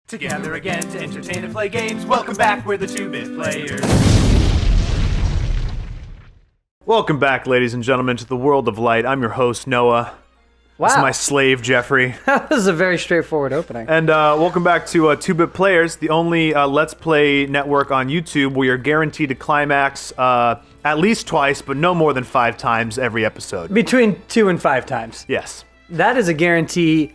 Together again to entertain and play games. Welcome back, we're the 2-Bit Players. Welcome back, ladies and gentlemen, to the World of Light. I'm your host, Noah. Wow. This is my slave, Jeffrey. That was a very straightforward opening. And welcome back to 2-Bit Players, the only Let's Play network on YouTube where you're guaranteed to climax at least twice, but no more than 5 times every episode. Between 2 and 5 times. Yes. That is a guarantee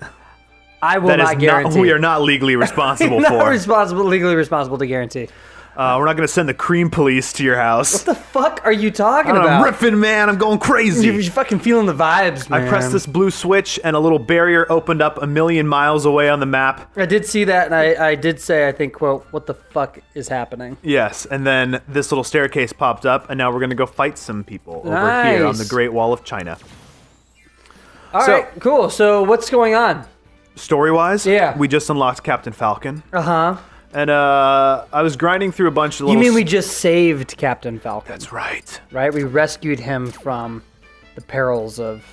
I will not guarantee. We are not legally responsible for. Legally responsible to guarantee. We're not going to send the cream police to your house. What the fuck are you talking I'm about? riffing, man. I'm going crazy. You're fucking feeling the vibes, man. I pressed this blue switch, and a little barrier opened up a million miles away on the map. I did see that, and I did say, I think, quote, what the fuck is happening? Yes, and then this little staircase popped up, and now we're going to go fight some people over here on the Great Wall of China. All right, cool. So what's going on? Story-wise, yeah, we just unlocked Captain Falcon. Uh-huh. And I was grinding through a bunch of little... You mean we just saved Captain Falcon? That's right. Right? We rescued him from the perils of...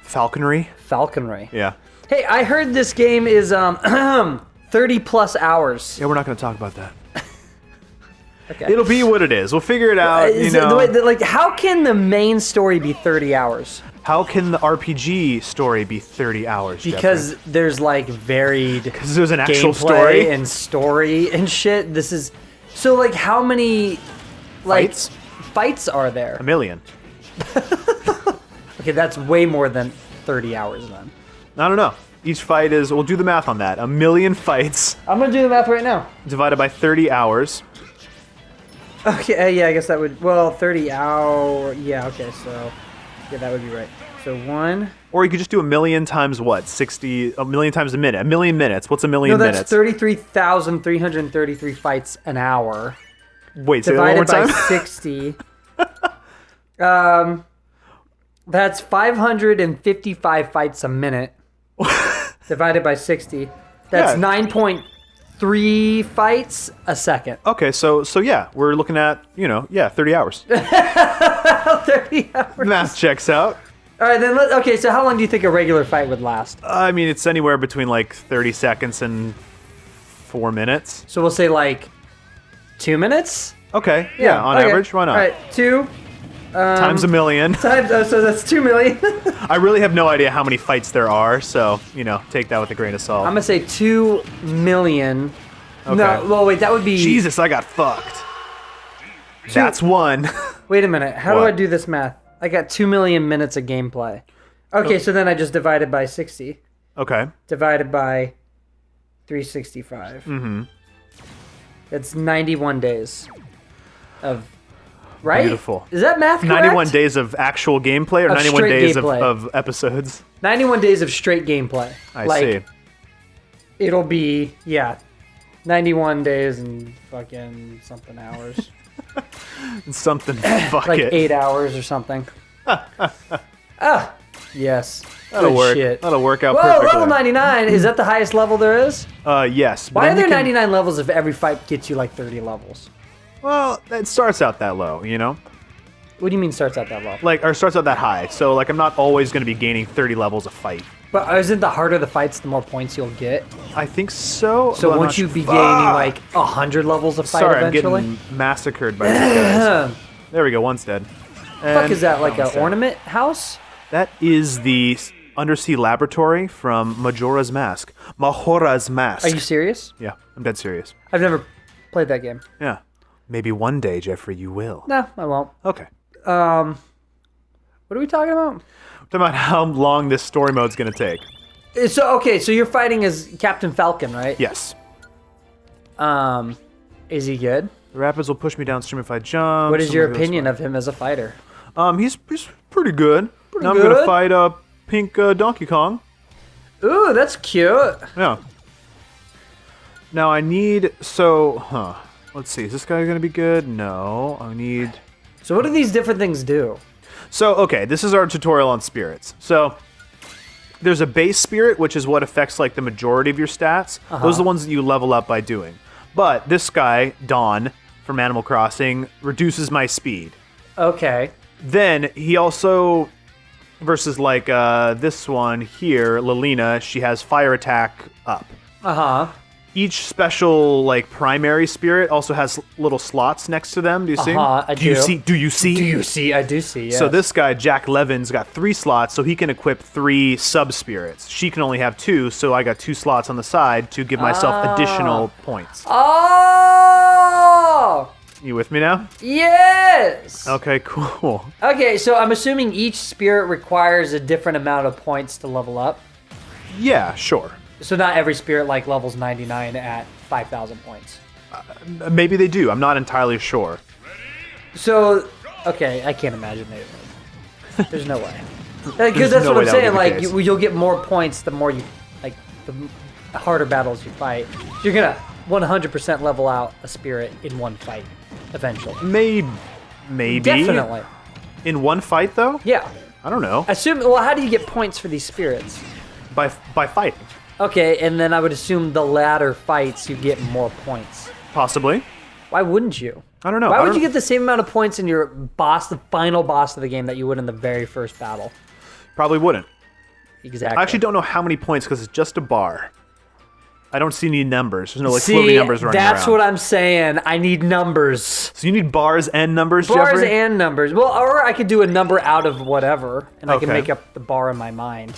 Falconry? Falconry. Yeah. Hey, I heard this game is 30 plus hours. Yeah, we're not going to talk about that. Okay. It'll be what it is. We'll figure it out, you know. Like, how can the main story be 30 hours? How can the RPG story be 30 hours, Because Jeffrey? there's like varied Because there's an actual gameplay story and shit. This is so like how many like fights are there? 1 million. Okay, that's way more than 30 hours then. I don't know. Each fight is, we'll do the math on that. 1 million fights. I'm gonna do the math right now. Divided by 30 hours. Okay, yeah, I guess that would, well, 30 hour, yeah, okay, so, yeah, that would be right. So 1. Or you could just do 1 million times what? 60, 1 million times a minute. 1 million minutes. What's 1 million minutes? No, that's 33,333 fights an hour. Wait, say that one more time? Divided by 60. That's 555 fights a minute. Divided by 60. That's 9.3 fights a second. Okay, so yeah, we're looking at, 30 hours. 30 hours. Math checks out. All right, then. Okay, so how long do you think a regular fight would last? I mean, it's anywhere between like 30 seconds and 4 minutes. So we'll say like 2 minutes. Okay, yeah, on average, why not? All right, 2 times 1 million. So that's 2 million. I really have no idea how many fights there are, so take that with a grain of salt. I'm gonna say 2 million. Okay. No, well, wait, that would be. Jesus, I got fucked. That's one. Wait a minute. How do I do this math? I got 2 million minutes of gameplay. Okay, so then I just divided by 60. Okay. Divided by 365. Mm-hmm. That's 91 days of. Right? Beautiful. Is that math correct? 91 days of actual gameplay or 91 days of episodes? 91 days of straight gameplay. I see. It'll be, 91 days and fucking something hours. Something, fuck like it. 8 hours or something. Yes. That'll Good work. shit. That'll work out Well, perfectly. level 99, is that the highest level there is? Yes. Why are there 99 levels if every fight gets you like 30 levels? Well, it starts out that low, What do you mean starts out that low? Or starts out that high. So, I'm not always going to be gaining 30 levels a fight. But isn't the harder the fights, the more points you'll get? I think so. So won't you be gaining like 100 levels of fight eventually? I'm getting massacred by these guys. There we go, one's dead. Fuck is that, like an ornament house? That is the undersea laboratory from Majora's Mask. Majora's Mask. Are you serious? Yeah, I'm dead serious. I've never played that game. Yeah. Maybe one day, Jeffrey, you will. No, I won't. Okay. What are we talking about? We're talking about how long this story mode's going to take. So, okay, so you're fighting as Captain Falcon, right? Yes. Is he good? The rapids will push me downstream if I jump. What is your opinion of him as a fighter? He's pretty good. Pretty now good? I'm going to fight Pink Donkey Kong. Ooh, that's cute. Yeah. Now I need... Let's see. Is this guy going to be good? No. I need... So what do these different things do? So, okay. This is our tutorial on spirits. So, there's a base spirit, which is what affects, the majority of your stats. Those are the ones that you level up by doing. But this guy, Dawn, from Animal Crossing, reduces my speed. Okay. Then, he also... Versus, this one here, Lilina, she has fire attack up. Uh-huh. each special like primary spirit also has little slots next to them. Do you see? I do. You see? Do you see? Do you see? I do see. Yes. So this guy, Jack Levin's got 3 slots, so he can equip 3 sub spirits. She can only have 2, so I got 2 slots on the side to give myself additional points. Oh! You with me now? Yes! Okay, cool. Okay, so I'm assuming each spirit requires a different amount of points to level up. Yeah, sure. So not every spirit like levels 99 at 5,000 points. Maybe they do. I'm not entirely sure. So, okay, I can't imagine they would. There's no way. Because There's that's no what way I'm that would saying. be the Like, case. you'll get more points the more you, like, the harder battles you fight. You're gonna 100% level out a spirit in one fight, eventually. Maybe. Definitely. In one fight, though? Yeah. I don't know. Well, how do you get points for these spirits? By fighting. Okay, and then I would assume the latter fights you get more points. Possibly. Why wouldn't you? I don't know. Why would you get the same amount of points in your boss, the final boss of the game, that you would in the very first battle? Probably wouldn't. Exactly. I actually don't know how many points because it's just a bar. I don't see any numbers. There's no like floating numbers running that's around. what I'm saying. I need numbers. So you need bars and numbers, Bars Jeffrey? and numbers. Well, or I could do a number out of whatever, and I can Okay. make up the bar in my mind.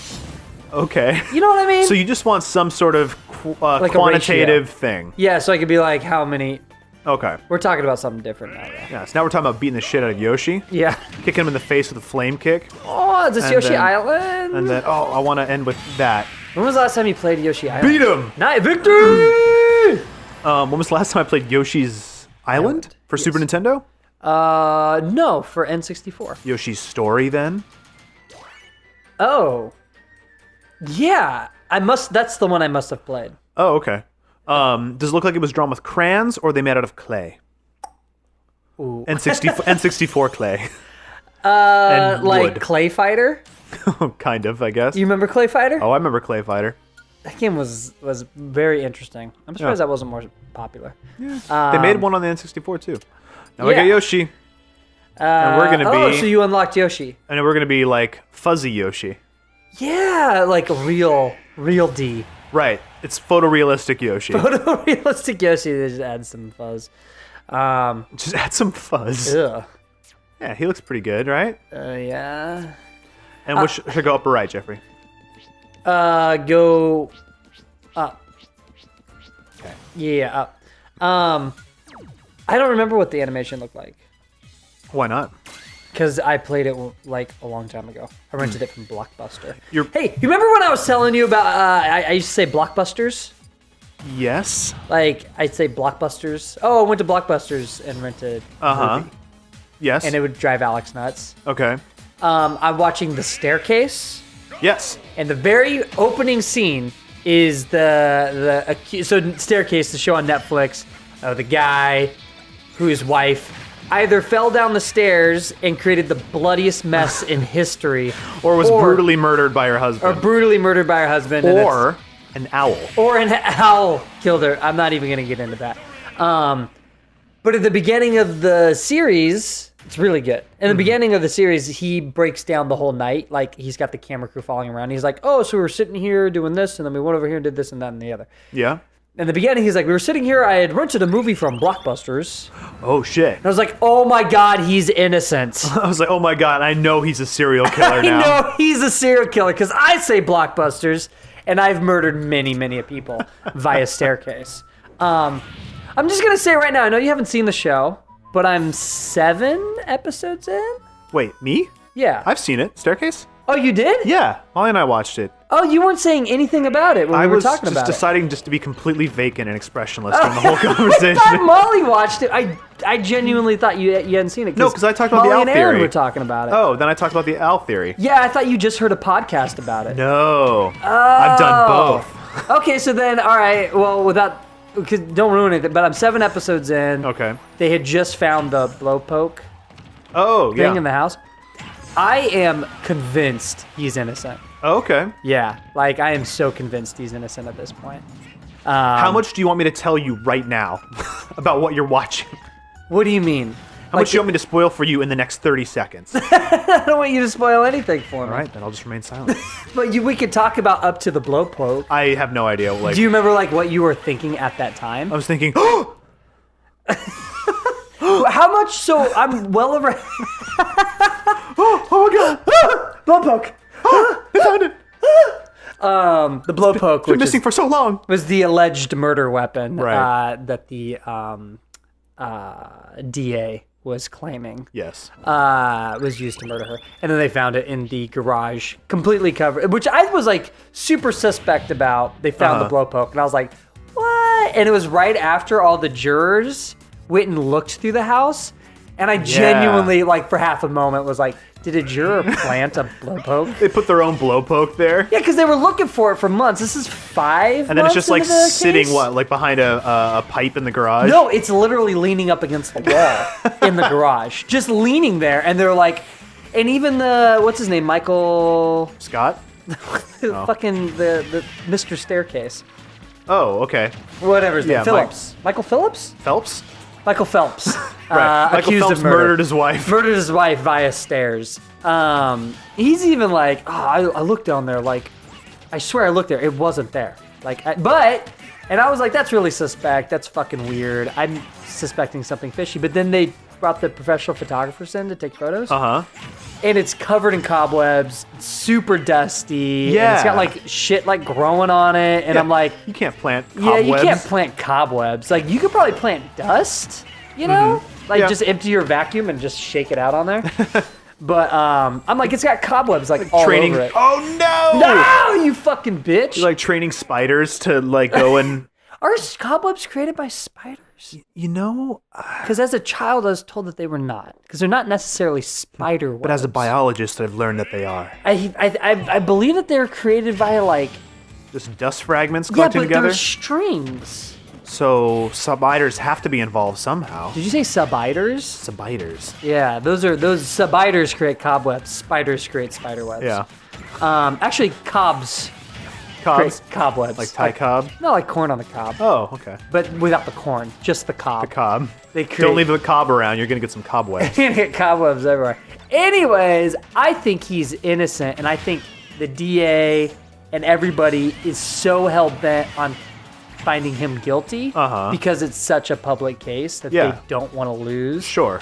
Okay. You know what I mean? So you just want some sort of Like a quantitative thing. Yeah, so I could be like, how many... Okay. We're talking about something different now, though. Yeah, so now we're talking about beating the shit out of Yoshi. Yeah. Kicking him in the face with a flame kick. Oh, is this And Yoshi then- Island? And then, I want to end with that. When was the last time you played Yoshi Island? Beat him! Night victory! When was the last time I played Yoshi's Island for Super Nintendo? No, for N64. Yoshi's Story, then? Oh. Yeah, that's the one I must have played. Oh, okay. Does it look like it was drawn with crayons or they made out of clay? Ooh. N64 clay. Like wood. Clay Fighter? Kind of, I guess. You remember Clay Fighter? Oh, I remember Clay Fighter. That game was very interesting. I'm surprised that wasn't more popular. They made one on the N64 too. Now we yeah. got Yoshi, and we're gonna Oh, be, so you unlocked Yoshi. and we're gonna be like fuzzy Yoshi. Yeah, like a real D. Right. It's photorealistic Yoshi. Photorealistic Yoshi, they just add some fuzz. Just add some fuzz. Ugh. Yeah, he looks pretty good, right? Yeah. And which should go up or right, Jeffrey? Go up. Okay. Yeah, up. I don't remember what the animation looked like. Why not? Because I played it like a long time ago. I rented it from Blockbuster. You're- Hey, you remember when I was telling you about, I used to say Blockbusters? Yes. Like, I'd say Blockbusters. Oh, I went to Blockbusters and rented a movie. Yes. And it would drive Alex nuts. Okay. I'm watching The Staircase, Yes. and the very opening scene is so Staircase, the show on Netflix, the guy whose wife either fell down the stairs and created the bloodiest mess in history, Or was brutally murdered by her husband. or brutally murdered by her husband, Or an owl. or an owl killed her. I'm not even gonna get into that. But at the beginning of the series, it's really good. In the beginning of the series, he breaks down the whole night. Like, he's got the camera crew following around. He's like, oh, so we were sitting here doing this, and then we went over here and did this and that and the other. Yeah. In the beginning, he's like, we were sitting here, I had rented a movie from Blockbusters. Oh shit. And I was like, oh my God, he's innocent. I was like, oh my god, I know he's a serial killer I now. know he's a serial killer because I say Blockbusters, and I've murdered many, many people via Staircase. I'm just going to say right now, I know you haven't seen the show, but I'm 7 episodes in? Wait, me? Yeah. I've seen it. Staircase? Oh, you did? Yeah. Molly and I watched it. Oh, you weren't saying anything about it when we were talking just about deciding just to be completely vacant and expressionless during the whole it. conversation. I thought Molly watched it. I genuinely thought you hadn't seen it. No, 'cause I talked about the Molly owl and Aaron theory. were talking about it. Oh, then I talked about the owl theory. Yeah, I thought you just heard a podcast about it. No. I've done both. Okay, so then, all right, well, don't ruin it, but I'm 7 episodes in. Okay. They had just found the blowpoke Oh, thing yeah. in the house. I am convinced he's innocent. Oh, okay. Yeah, like, I am so convinced he's innocent at this point. How much do you want me to tell you right now about what you're watching? What do you mean? How much do you want me to spoil for you in the next 30 seconds? I don't want you to spoil anything for me. All right, then I'll just remain silent. But we could talk about up to the blowpoke. I have no idea. Like, Do you remember like what you were thinking at that time? I was thinking, oh, How much? So I'm well over. oh my god, Blowpoke. I found it. The blowpoke, Been which missing for so long. was the alleged murder weapon Right. that the DA was claiming. Yes. Was used to murder her, and then they found it in the garage, completely covered, which I was like super suspect about. They found the blowpoke, and I was like, "What?" And it was right after all the jurors went and looked through the house, and I genuinely, like, for half a moment, was like, "Did a juror plant a blowpoke?" They put their own blowpoke there. Yeah, because they were looking for it for months. This is 5 And then it's months just like into the sitting, case? like behind a pipe in the garage? No, it's literally leaning up against the wall in the garage. Just leaning there, and they're like, and even what's his name? Michael, Scott? fucking the Mr. Staircase. Oh, okay. Whatever his name. Yeah, Phillips. Michael Phillips? Phelps? Michael Phelps. Right. Michael accused Phelps of murder. murdered his wife. Murdered his wife via stairs. He's even like, I looked down there, like, I swear I looked there. It wasn't there. Like, and I was like, that's really suspect. That's fucking weird. I'm suspecting something fishy. But then they brought the professional photographers in to take photos. Uh-huh. And it's covered in cobwebs, super dusty. Yeah. And it's got like shit like growing on it. And Yeah, I'm like, you can't plant yeah, cobwebs. you can't plant cobwebs. Like, you could probably plant dust, you know? Like, Yeah. just empty your vacuum and just shake it out on there. But I'm like, it's got cobwebs like all training. over it. Oh no! No, you fucking bitch! You're like training spiders to like go and. Are cobwebs created by spiders? You know, Because as a child, I was told that they were not. Because they're not necessarily spider webs. but as a biologist, I've learned that they are. I believe that they're created via like Just dust fragments yeah, collected but together. they're strings. So spiders have to be involved somehow. Did you say subiders? Spiders. Yeah, those subiders create cobwebs. Spiders create spider webs. Yeah. Actually, cobs Cobs. create cobwebs. Like Thai cob. Not like corn on the cob, Oh, okay. but without the corn, just the cob. The cob. They create Don't leave the cob around. You're gonna get some cobwebs. You're gonna get cobwebs everywhere. Anyways, I think he's innocent, and I think the DA and everybody is so hell bent on finding him guilty because it's such a public case that Yeah. they don't want to lose. Sure.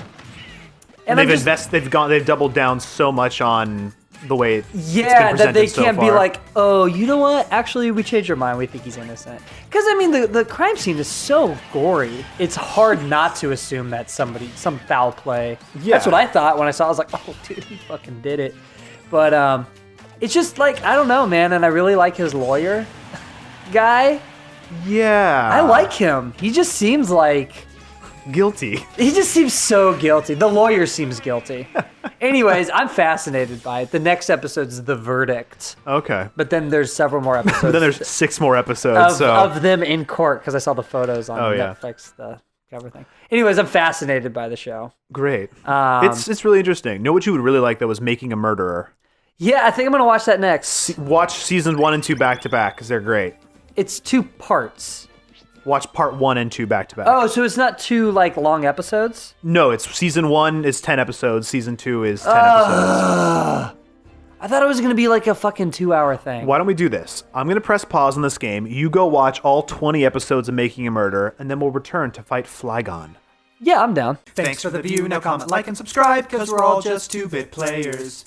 And they've I'm just- they've doubled down so much on the way it's been Yeah, that presented they so can't be far. like, oh, you know what? Actually, we changed our mind. We think he's innocent. Because, I mean, the crime scene is so gory. It's hard not to assume that some foul play. Yeah. That's what I thought when I saw it. I was like, oh, dude, he fucking did it. But it's just like, I don't know, man. And I really like his lawyer guy. Yeah. I like him. He just seems like... guilty. He just seems so guilty. The lawyer seems guilty. Anyways, I'm fascinated by it. The next episode's The Verdict. Okay. But then there's several more episodes. Then there's 6 more episodes. of them in court because I saw the photos on Oh, yeah. Netflix, the cover thing. Anyways, I'm fascinated by the show. Great. It's really interesting. Know what you would really like, though, was Making a Murderer. Yeah, I think I'm gonna watch that next. Watch seasons 1 and 2 back to back because they're great. It's 2 parts. Watch part 1 and 2 back to back. Oh, so it's not 2 like long episodes? No, it's season 1 is 10 episodes. Season 2 is 10 episodes. I thought it was gonna be like a fucking 2-hour thing. Why don't we do this? I'm going to press pause on this game. You go watch all 20 episodes of Making a Murder, and then we'll return to fight Flygon. Yeah, I'm down. Thanks for the view. Now comment, like, and subscribe, because we're all just 2-bit players.